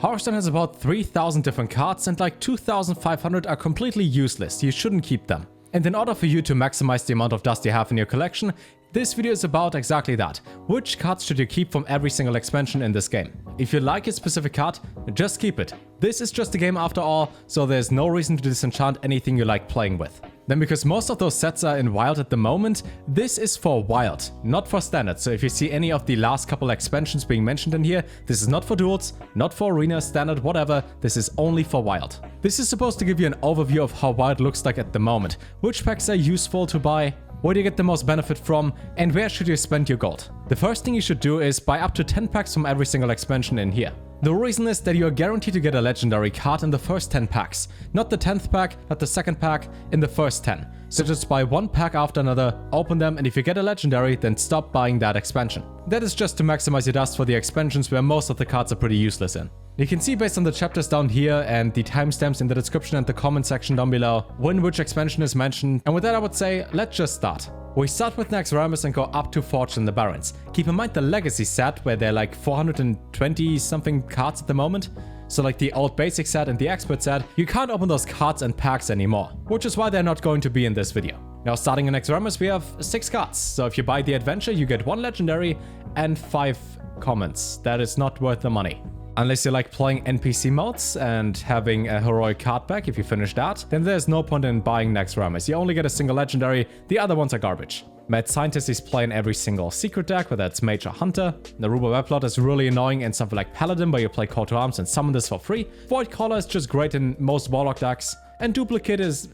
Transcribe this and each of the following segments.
Hearthstone has about 3,000 different cards and like 2,500 are completely useless, you shouldn't keep them. And in order for you to maximize the amount of dust you have in your collection, this video is about exactly that. Which cards should you keep from every single expansion in this game? If you like a specific card, just keep it. This is just a game after all, so there's no reason to disenchant anything you like playing with. Then because most of those sets are in Wild at the moment, this is for Wild, not for Standard. So if you see any of the last couple expansions being mentioned in here, this is not for Duels, not for Arena, Standard, whatever, this is only for Wild. This is supposed to give you an overview of how Wild looks like at the moment, which packs are useful to buy, where do you get the most benefit from, and where should you spend your gold. The first thing you should do is buy up to 10 packs from every single expansion in here. The reason is that you are guaranteed to get a legendary card in the first 10 packs. Not the 10th pack, not the second pack, in the first 10. So just buy one pack after another, open them, and if you get a legendary, then stop buying that expansion. That is just to maximize your dust for the expansions where most of the cards are pretty useless in. You can see based on the chapters down here and the timestamps in the description and the comment section down below when which expansion is mentioned, and with that I would say, let's just start. We start with Naxxramas and go up to Forged in the Barrens. Keep in mind the Legacy set, where there are like 420 something cards at the moment. So like the old basic set and the expert set, you can't open those cards and packs anymore, which is why they're not going to be in this video. Now starting in Naxxramas we have 6 cards, so if you buy the adventure you get 1 legendary and 5 commons. That is not worth the money. Unless you like playing NPC modes and having a heroic card pack, if you finish that, then there's no point in buying Naxxramas. You only get a single legendary, the other ones are garbage. Mad Scientist is playing every single secret deck, whether it's Mage or Hunter. Naruba Weblot is really annoying in something like Paladin, where you play Call to Arms and summon this for free. Voidcaller is just great in most Warlock decks. And Duplicate is,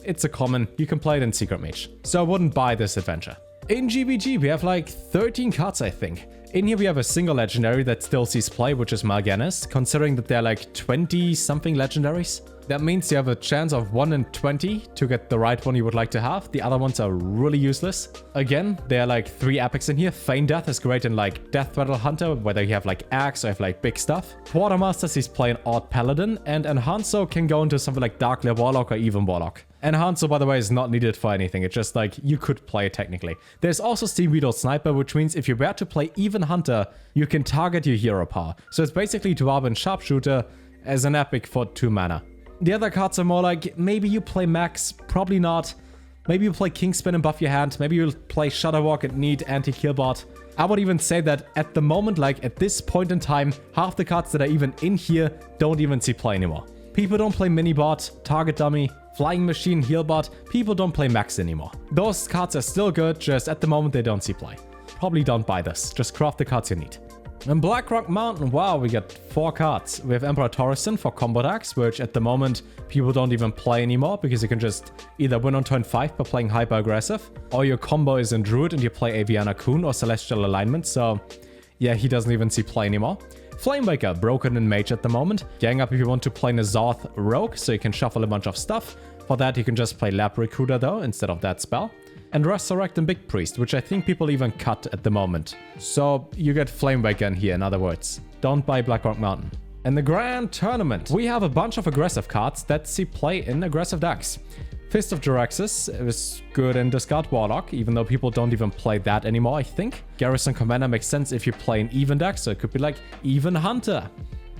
it's a common, you can play it in Secret Mage. So I wouldn't buy this adventure. In GBG we have like 13 cards I think. In here we have a single legendary that still sees play, which is Mal'Ganis, considering that there are like 20 something legendaries. That means you have a chance of 1 in 20 to get the right one you would like to have. The other ones are really useless. Again, there are like 3 epics in here. Feign Death is great in like Death Rattle Hunter, whether you have like Axe or have like big stuff. Quartermaster sees play in Odd Paladin, and Enhancer can go into something like Darkleer Warlock or even Warlock. Enhancer, by the way, is not needed for anything. It's just like, you could play it technically. There's also Steam Beetle Sniper, which means if you were to play even Hunter, you can target your hero power. So it's basically Dwarven Sharpshooter as an epic for 2 mana. The other cards are more like, maybe you play Max, probably not. Maybe you play Kingspin and buff your hand. Maybe you'll play Shudderwalk and need anti-killbot. I would even say that at the moment, like at this point in time, half the cards that are even in here don't even see play anymore. People don't play Minibot, Target Dummy, Flying Machine, Healbot. People don't play Max anymore. Those cards are still good, just at the moment they don't see play. Probably don't buy this, just craft the cards you need. In Blackrock Mountain, wow, we got 4 cards. We have Emperor Torreson for combo decks, which at the moment people don't even play anymore because you can just either win on turn 5 by playing hyper aggressive, or your combo is in Druid and you play Aviana Kun or Celestial Alignment, so yeah, he doesn't even see play anymore. Flamewaker, broken in Mage at the moment. Gang up if you want to play N'Zoth Rogue, so you can shuffle a bunch of stuff. For that you can just play Lab Recruiter though, instead of that spell. And Resurrect and Big Priest, which I think people even cut at the moment. So you get Flamewaker in here, in other words. Don't buy Blackrock Mountain. In the Grand Tournament, we have a bunch of aggressive cards that see play in aggressive decks. Fist of Jaraxxus is good in Discard Warlock, even though people don't even play that anymore, I think. Garrison Commander makes sense if you play an even deck, so it could be like Even Hunter.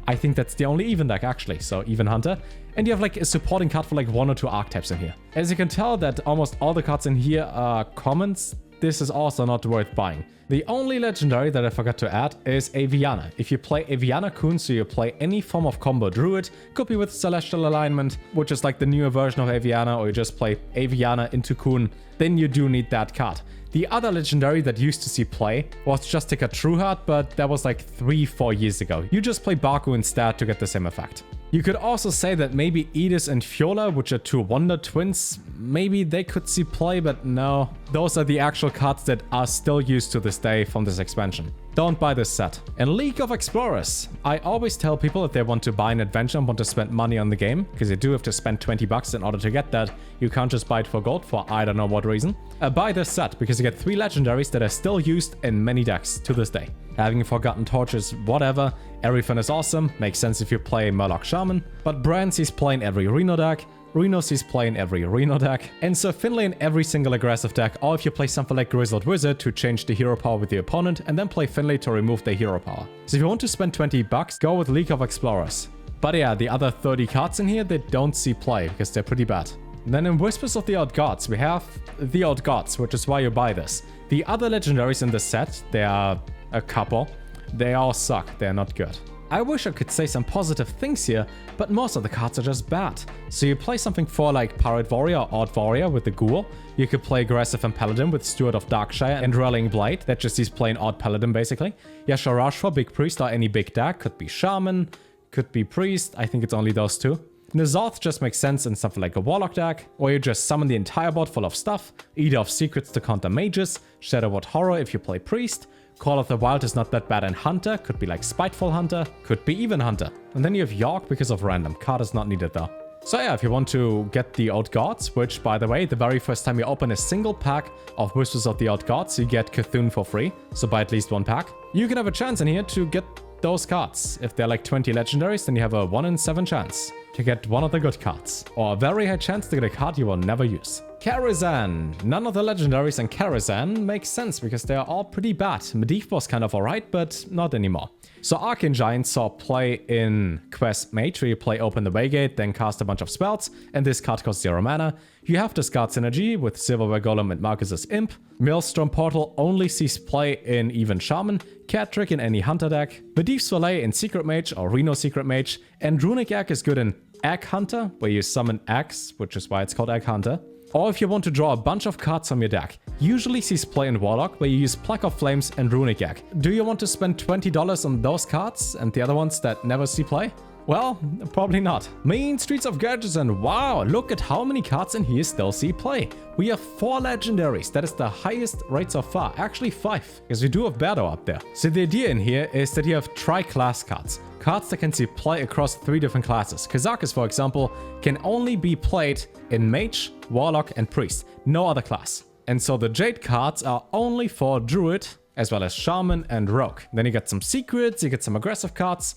I think that's the only even deck actually, so Even Hunter. And you have like a supporting card for like 1 or 2 archetypes in here. As you can tell that almost all the cards in here are commons, this is also not worth buying. The only legendary that I forgot to add is Aviana. If you play Aviana Kun, so you play any form of combo Druid, could be with Celestial Alignment, which is like the newer version of Aviana, or you just play Aviana into Kun, then you do need that card. The other legendary that used to see play was Justica Trueheart, but that was like 3-4 years ago. You just play Baku instead to get the same effect. You could also say that maybe Edis and Fiola, which are 2 Wonder Twins, maybe they could see play, but no. Those are the actual cards that are still used to this day from this expansion. Don't buy this set. In League of Explorers, I always tell people if they want to buy an adventure and want to spend money on the game, because you do have to spend 20 bucks in order to get that. You can't just buy it for gold for I don't know what reason. Buy this set because you get 3 legendaries that are still used in many decks to this day. Having Forgotten Torches, whatever. Everything is awesome, makes sense if you play Murloc Shaman, but Brand sees play in every Reno deck. Reno sees play in every Reno deck, and so Finlay in every single aggressive deck, or if you play something like Grizzled Wizard to change the hero power with the opponent, and then play Finlay to remove their hero power. So if you want to spend 20 bucks, go with League of Explorers. But yeah, the other 30 cards in here, they don't see play, because they're pretty bad. Then in Whispers of the Odd Gods, we have the Odd Gods, which is why you buy this. The other legendaries in this set, there are a couple, they all suck, they're not good. I wish I could say some positive things here, but most of the cards are just bad. So you play something for like Pirate Warrior or Odd Warrior with the Ghoul. You could play Aggressive and Paladin with Steward of Darkshire and Rallying Blade. That just sees plain Odd Paladin basically. Yasha Rush for Big Priest or any big deck. Could be Shaman, could be Priest. I think it's only those two. N'Zoth just makes sense in something like a Warlock deck, or you just summon the entire board full of stuff, either of Secrets to counter mages, Shadowward Horror if you play Priest. Call of the Wild is not that bad in Hunter, could be like Spiteful Hunter, could be even Hunter. And then you have York because of random, card is not needed though. So yeah, if you want to get the Odd Gods, which by the way, the very first time you open a single pack of Whispers of the Odd Gods, you get Cthulhu for free, so buy at least one pack. You can have a chance in here to get those cards. If they're like 20 legendaries, then you have a 1 in 7 chance to get one of the good cards, or a very high chance to get a card you will never use. Karazhan. None of the legendaries in Karazhan makes sense because they are all pretty bad. Medivh was kind of alright, but not anymore. So Arcane Giant saw play in Quest Mage, where you play Open the Waygate, then cast a bunch of spells, and this card costs 0 mana. You have Discard Synergy with Silverware Golem and Marcus's Imp. Maelstrom Portal only sees play in even Shaman, Cat Trick in any Hunter deck, Medivh's Valet in Secret Mage or Reno Secret Mage, and Runic Egg is good in Egg Hunter, where you summon eggs, which is why it's called Egg Hunter. Or if you want to draw a bunch of cards from your deck, usually sees play in Warlock, where you use Plague of Flames and Runic Egg. Do you want to spend $20 on those cards and the other ones that never see play? Well, probably not. Main Streets of Gadgets, and wow, look at how many cards in here still see play. We have 4 legendaries, that is the highest rate so far, actually 5, because we do have Berdo up there. So the idea in here is that you have tri-class cards. Cards that can see play across 3 different classes. Kazakus, for example, can only be played in Mage, Warlock, and Priest, no other class. And so the Jade cards are only for Druid, as well as Shaman and Rogue. Then you get some secrets, you get some aggressive cards.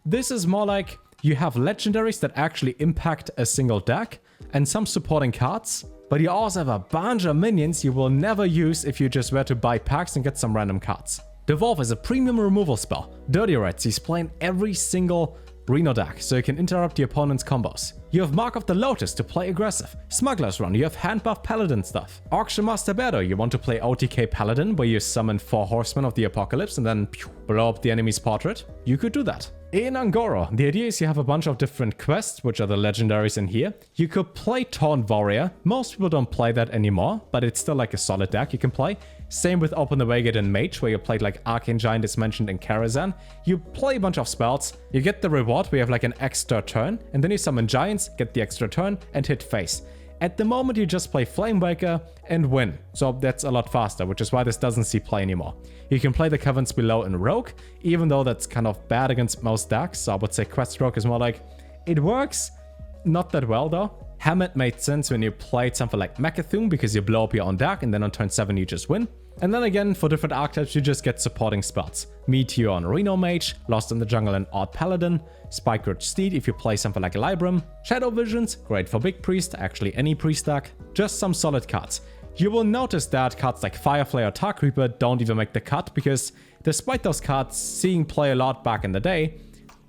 This is more like you have legendaries that actually impact a single deck, and some supporting cards, but you also have a bunch of minions you will never use if you just were to buy packs and get some random cards. Devolve is a premium removal spell. Dirty Red sees play in every single Reno deck, so you can interrupt the opponent's combos. You have Mark of the Lotus to play aggressive. Smuggler's Run, you have hand buff Paladin stuff. Auction Master Berdo, you want to play OTK Paladin, where you summon 4 Horsemen of the Apocalypse and then blow up the enemy's portrait. You could do that. In Ungoro, the idea is you have a bunch of different quests, which are the legendaries in here. You could play Taunt Warrior. Most people don't play that anymore, but it's still like a solid deck you can play. Same with Open the Waygate and Mage, where you played like Arcane Giant is mentioned in Karazhan. You play a bunch of spells, you get the reward where you have like an extra turn, and then you summon Giants, get the extra turn, and hit face. At the moment you just play Flamewaker and win, so that's a lot faster, which is why this doesn't see play anymore. You can play the Caverns Below in Rogue, even though that's kind of bad against most decks, so I would say Quest Rogue is more like, it works, not that well though. Hammett made sense when you played something like Mecha'thun, because you blow up your own deck and then on turn 7 you just win. And then again, for different archetypes, you just get supporting spells. Meteor on Reno Mage, Lost in the Jungle and Odd Paladin, Spikeridge Steed if you play something like Libram, Shadow Visions, great for Big Priest, actually any Priest deck, just some solid cards. You will notice that cards like Firefly or Tar Creeper don't even make the cut, because despite those cards seeing play a lot back in the day,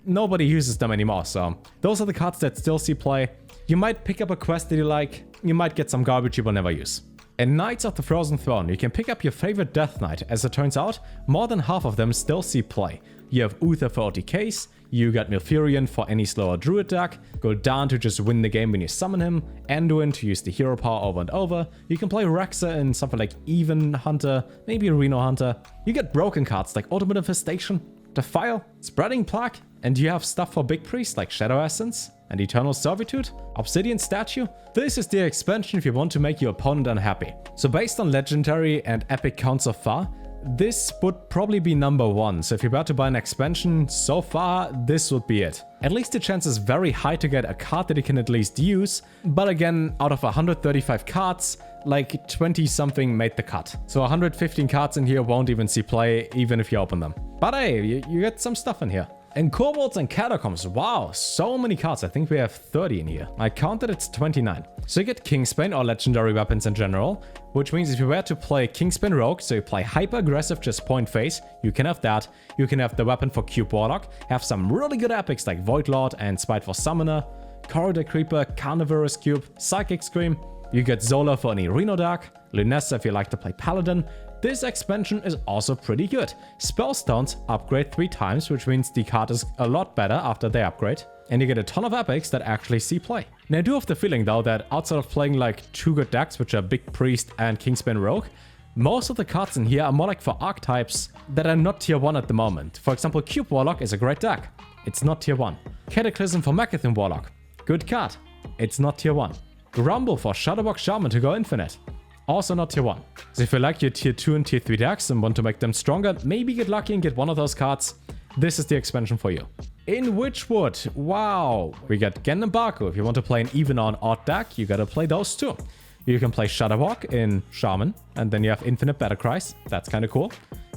nobody uses them anymore, so those are the cards that still see play. You might pick up a quest that you like, you might get some garbage you will never use. In Knights of the Frozen Throne, you can pick up your favorite Death Knight. As it turns out, more than half of them still see play. You have Uther for OTKs, you got Milfurion for any slower Druid deck, Gul'dan to just win the game when you summon him, Anduin to use the hero power over and over, you can play Rexa in something like Even Hunter, maybe Reno Hunter. You get broken cards like Ultimate Infestation, Defile, Spreading Plague, and you have stuff for Big Priest like Shadow Essence and Eternal Servitude, Obsidian Statue. This is the expansion if you want to make your opponent unhappy. So based on legendary and epic counts so far, this would probably be number 1. So if you're about to buy an expansion, so far, this would be it. At least the chance is very high to get a card that you can at least use. But again, out of 135 cards, like 20 something made the cut. So 115 cards in here won't even see play, even if you open them. But hey, you get some stuff in here. And Kobolds and Catacombs, wow, so many cards. I think we have 30 in here. I counted it's 29. So you get Kingsbane or legendary weapons in general, which means if you were to play Kingsbane Rogue, so you play hyper aggressive, just point phase, you can have that. You can have the weapon for Cube Warlock, have some really good epics like Voidlord and Spiteful Summoner, Corridor Creeper, Carnivorous Cube, Psychic Scream. You get Zola for any Reno Dark, Lunesta if you like to play Paladin. This expansion is also pretty good. Spellstones upgrade 3 times, which means the card is a lot better after they upgrade. And you get a ton of epics that actually see play. Now I do have the feeling though that outside of playing like 2 good decks, which are Big Priest and Kingsbane Rogue, most of the cards in here are more like for archetypes that are not tier 1 at the moment. For example, Cube Warlock is a great deck. It's not tier 1. Cataclysm for Mechathon Warlock. Good card. It's not tier 1. Grumble for Shadowbox Shaman to go infinite. Also not tier 1. So if you like your tier 2 and tier 3 decks and want to make them stronger, maybe get lucky and get one of those cards. This is the expansion for you. In Witchwood, wow, we get Gen and Baku. If you want to play an even on odd deck, you gotta play those too. You can play Shadowwalk in Shaman, and then you have Infinite Battle Cries. That's kind of cool.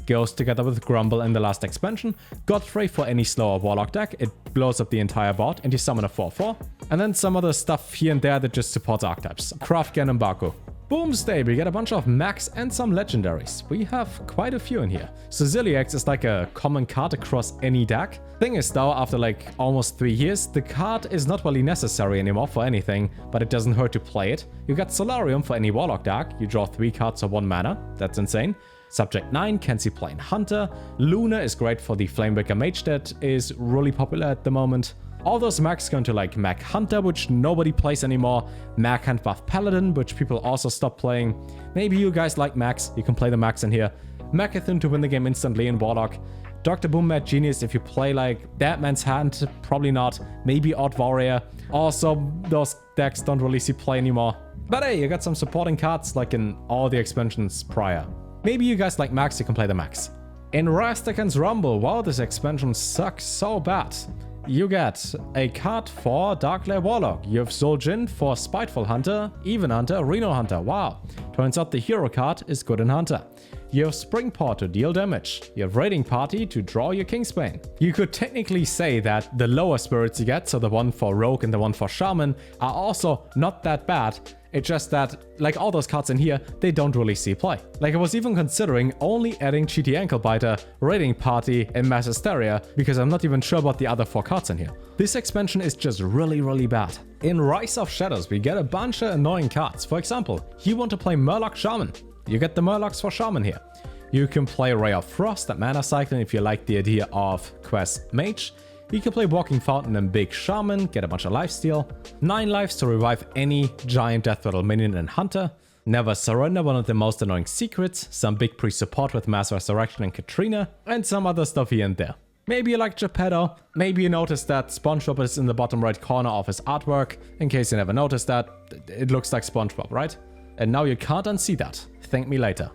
Goes together with Grumble in the last expansion. Godfrey for any slower Warlock deck. It blows up the entire board, and you summon a 4/4. And then some other stuff here and there that just supports archetypes. Craft Gen and Baku. Boomsday, we get a bunch of max and some legendaries. We have quite a few in here. So Ziliax is like a common card across any deck. Thing is though, after like almost 3 years, the card is not really necessary anymore for anything, but it doesn't hurt to play it. You got Solarium for any Warlock deck. You draw 3 cards of 1 mana. That's insane. Subject 9 can see play in Hunter. Luna is great for the Flamebreaker Mage that is really popular at the moment. All those max go into like Mag Hunter, which nobody plays anymore. Mag Hand Buff Paladin, which people also stop playing. Maybe you guys like Max, you can play the Max in here. Mechathon to win the game instantly in Warlock. Dr. Boom Mad Genius if you play like Deadman's Hand, probably not. Maybe Odd Warrior. Also, those decks don't really see play anymore. But hey, you got some supporting cards like in all the expansions prior. Maybe you guys like Max, you can play the Max. In Rastakhan's Rumble, wow, this expansion sucks so bad. You get a card for Darkglare Warlock. You have Zul'jin for Spiteful Hunter, Even Hunter, Reno Hunter. Wow. Turns out the hero card is good in Hunter. You have Springpaw to deal damage. You have Raiding Party to draw your Kingsbane. You could technically say that the lower spirits you get, so the one for Rogue and the one for Shaman, are also not that bad. It's just that, like all those cards in here, they don't really see play. Like I was even considering only adding Cheaty Anklebiter, Raiding Party, and Mass Hysteria, because I'm not even sure about the other 4 cards in here. This expansion is just really bad. In Rise of Shadows, we get a bunch of annoying cards. For example, you want to play Murloc Shaman. You get the Murlocs for Shaman here. You can play Ray of Frost at Mana Cycling if you like the idea of Quest Mage. You can play Walking Fountain and Big Shaman, get a bunch of lifesteal. 9 lives to revive any giant Death Rattle minion and Hunter. Never Surrender, one of the most annoying secrets. Some Big Priest support with Mass Resurrection and Katrina. And some other stuff here and there. Maybe you like Geppetto. Maybe you noticed that SpongeBob is in the bottom right corner of his artwork. In case you never noticed that, it looks like SpongeBob, right? And now you can't unsee that. Thank me later.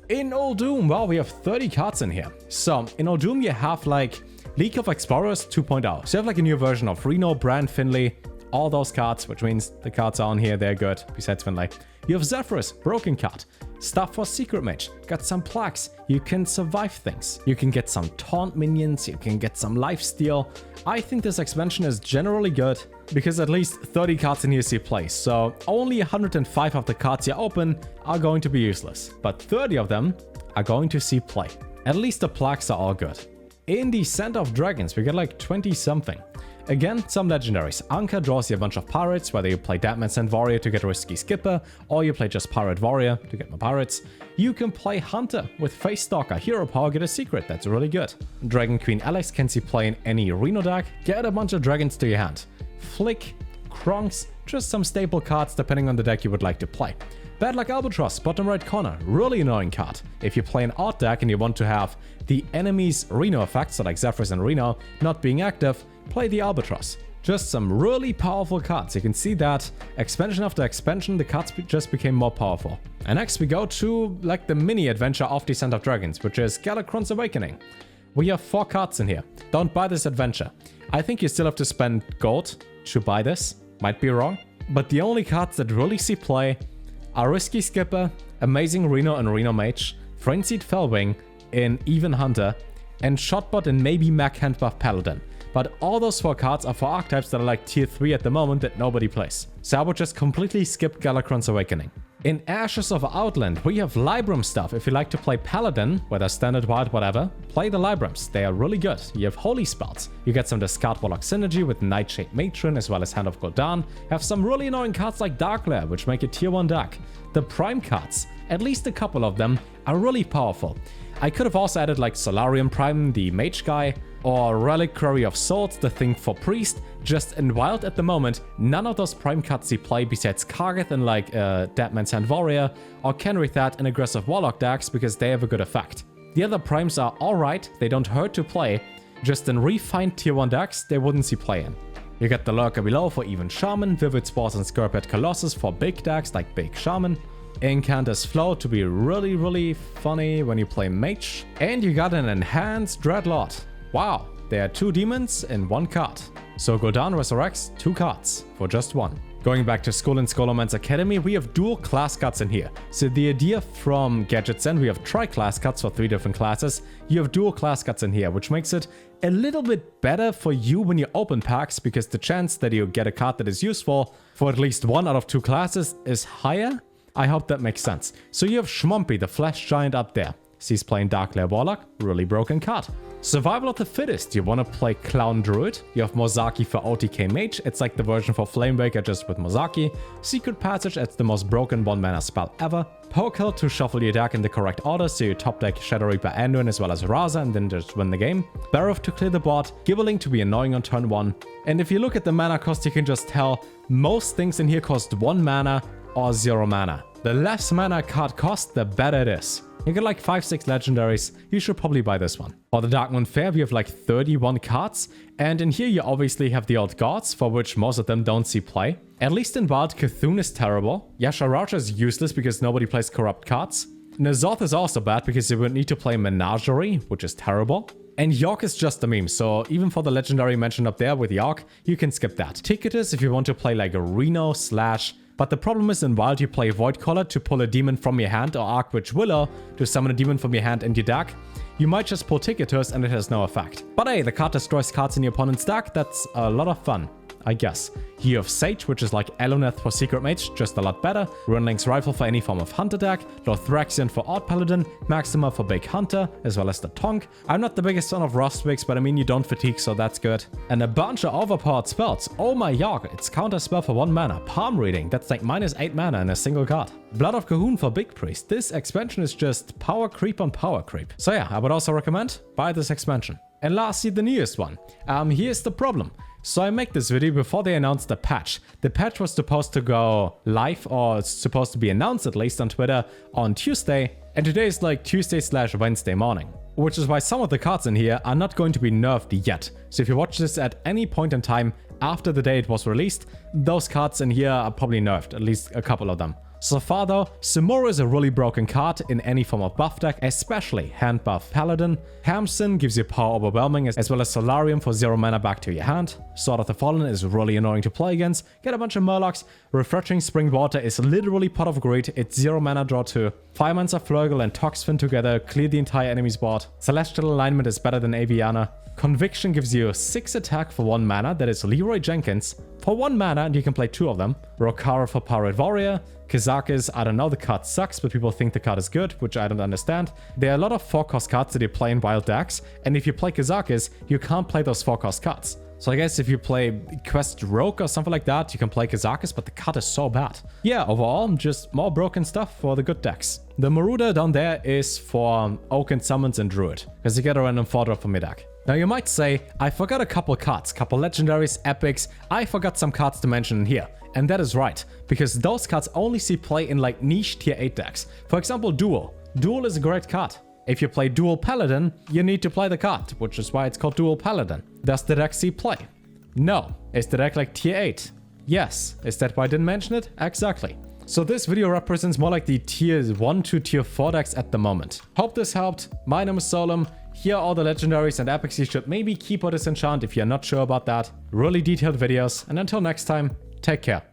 In Uldum, well, we have 30 cards in here. So, in Uldum you have like League of Explorers 2.0. So you have like a new version of Reno, Bran, Finley, all those cards, which means the cards are on here, they're good, besides Finley. You have Zephyrus, broken card. Stuff for Secret Mage, got some plaques, you can survive things. You can get some taunt minions, you can get some lifesteal. I think this expansion is generally good, because at least 30 cards in here see play, so only 105 of the cards you open are going to be useless. But 30 of them are going to see play. At least the plaques are all good. In Descent of Dragons, we get like 20 something. Again, some legendaries. Anka draws you a bunch of pirates, whether you play Deadman's Hand Warrior to get a Risky Skipper, or you play just Pirate Warrior to get more pirates. You can play Hunter with Face Stalker, Hero Power, get a secret, that's really good. Dragon Queen Alex can see play in any Reno deck, get a bunch of dragons to your hand. Flick, Kronks, just some staple cards depending on the deck you would like to play. Bad Luck Albatross, bottom right corner, really annoying card. If you play an odd deck and you want to have the enemy's Reno effects, so like Zephyrus and Reno, not being active, play the Albatross. Just some really powerful cards. You can see that expansion after expansion, the cards just became more powerful. And next we go to like the mini adventure of Descent of Dragons, which is Galakronds Awakening. We have 4 cards in here. Don't buy this adventure. I think you still have to spend gold to buy this. Might be wrong. But the only cards that really see play are Risky Skipper, Amazing Reno and Reno Mage, Frenzied Fellwing in Even Hunter, and Shotbot and maybe Mag Hand Buff Paladin. but all those 4 cards are for archetypes that are like tier 3 at the moment that nobody plays. So I would just completely skip Galakronds Awakening. In Ashes of Outland, we have Libram stuff. If you like to play Paladin, whether standard, wild, whatever, play the Librams. They are really good. You have Holy Spells. You get some Discard Warlock synergy with Nightshade Matron as well as Hand of Gul'dan. You have some really annoying cards like Dark Lair, which make it tier 1 deck. The Prime cards, at least a couple of them, are really powerful. I could have also added like Solarium Prime, the mage guy, or Reliquary of Swords, the thing for priest. Just in wild at the moment, none of those prime cards you play besides Kargeth in like Dead Man's Hand Warrior, or Kenrith in aggressive Warlock decks because they have a good effect. The other primes are alright, they don't hurt to play, just in refined tier 1 decks they wouldn't see play in. You get the Lurker below for even Shaman, Vivid Spores and Scorpion Colossus for big decks like Big Shaman, Incantus Flow to be really funny when you play Mage, and you got an Enhanced Dreadlord. Wow, there are 2 demons in 1 card. So Gul'dan resurrects 2 cards for just 1. Going back to Skull and Scholomance Academy, we have dual class cards in here. So the idea from Gadget's End, we have tri-class cards for 3 different classes. You have dual class cards in here, which makes it a little bit better for you when you open packs, because the chance that you get a card that is useful for at least 1 out of 2 classes is higher. I hope that makes sense. So you have Schmumpy, the Flash Giant up there. He's playing Dark Lair Warlock, really broken card. Survival of the Fittest, you want to play Clown Druid. You have Mozaki for OTK Mage, it's like the version for Flamewaker just with Mozaki. Secret Passage, it's the most broken 1-mana spell ever. Pokel to shuffle your deck in the correct order, so you top deck Shadow Reaper Anduin as well as Raza and then just win the game. Barrow to clear the board, Gibbling to be annoying on turn 1. And if you look at the mana cost, you can just tell most things in here cost 1 mana or 0 mana. The less mana a card costs, the better it is. You get like 5-6 legendaries, you should probably buy this one. For the Darkmoon Fair, we have like 31 cards, and in here you obviously have the old gods, for which most of them don't see play. At least in Wild, Cthulhu is terrible. Yasharaj is useless because nobody plays corrupt cards. Nazoth is also bad because you would need to play Menagerie, which is terrible. And York is just a meme, so even for the legendary mentioned up there with York, you can skip that. Ticketus if you want to play like a Reno / but the problem is in Wild you play Void Collar to pull a demon from your hand, or Archwitch Willow to summon a demon from your hand into your deck. You might just pull Ticketus and it has no effect. But hey, the card destroys cards in your opponent's deck, that's a lot of fun, I guess. You have Sage, which is like Eluneth for Secret Mage, just a lot better. Runeling's Rifle for any form of Hunter deck. Lothraxion for Odd Paladin. Maxima for Big Hunter, as well as the Tonk. I'm not the biggest fan of Rostwigs, but I mean you don't fatigue, so that's good. And a bunch of overpowered spells. Oh my god, it's counter spell for 1 mana. Palm Reading, that's like -8 mana in a single card. Blood of Cahoon for Big Priest. This expansion is just power creep on power creep. So yeah, I would also recommend buy this expansion. And lastly, the newest one. Here's the problem. So I make this video before they announced the patch. The patch was supposed to go live, or it's supposed to be announced at least on Twitter on Tuesday. And today is like Tuesday / Wednesday morning. Which is why some of the cards in here are not going to be nerfed yet. So if you watch this at any point in time after the day it was released, those cards in here are probably nerfed, at least a couple of them. So far though, Simura is a really broken card in any form of buff deck, especially hand buff Paladin. Hamsin gives you power overwhelming as well as Solarium for 0 mana back to your hand. Sword of the Fallen is really annoying to play against. Get a bunch of Murlocs. Refreshing Spring Water is literally Pot of Greed, it's 0 mana draw 2. Firemancer Flurgle and Toxfin together clear the entire enemy's board. Celestial Alignment is better than Aviana. Conviction gives you 6 attack for 1 mana, that is Leroy Jenkins. For 1 mana, and you can play 2 of them. Rokara for Pirate Warrior. Kazakis, I don't know, the card sucks, but people think the card is good, which I don't understand. There are a lot of 4-cost cards that you play in wild decks, and if you play Kazakis, you can't play those 4-cost cards. So I guess if you play Quest Rogue or something like that, you can play Kazakis, but the card is so bad. Yeah, overall, just more broken stuff for the good decks. The Maruda down there is for Oaken Summons and Druid, because you get a random 4-drop from your deck. Now you might say, I forgot a couple cards, couple legendaries, epics, I forgot some cards to mention in here. And that is right, because those cards only see play in like niche tier 8 decks. For example, Duel. Duel is a great card. If you play Dual Paladin, you need to play the card, which is why it's called Dual Paladin. Does the deck see play? No. Is the deck like tier 8? Yes. Is that why I didn't mention it? Exactly. So this video represents more like the tier 1 to tier 4 decks at the moment. Hope this helped. My name is Solem. Here are all the legendaries and epics you should maybe keep or disenchant if you're not sure about that. Really detailed videos, and until next time, take care.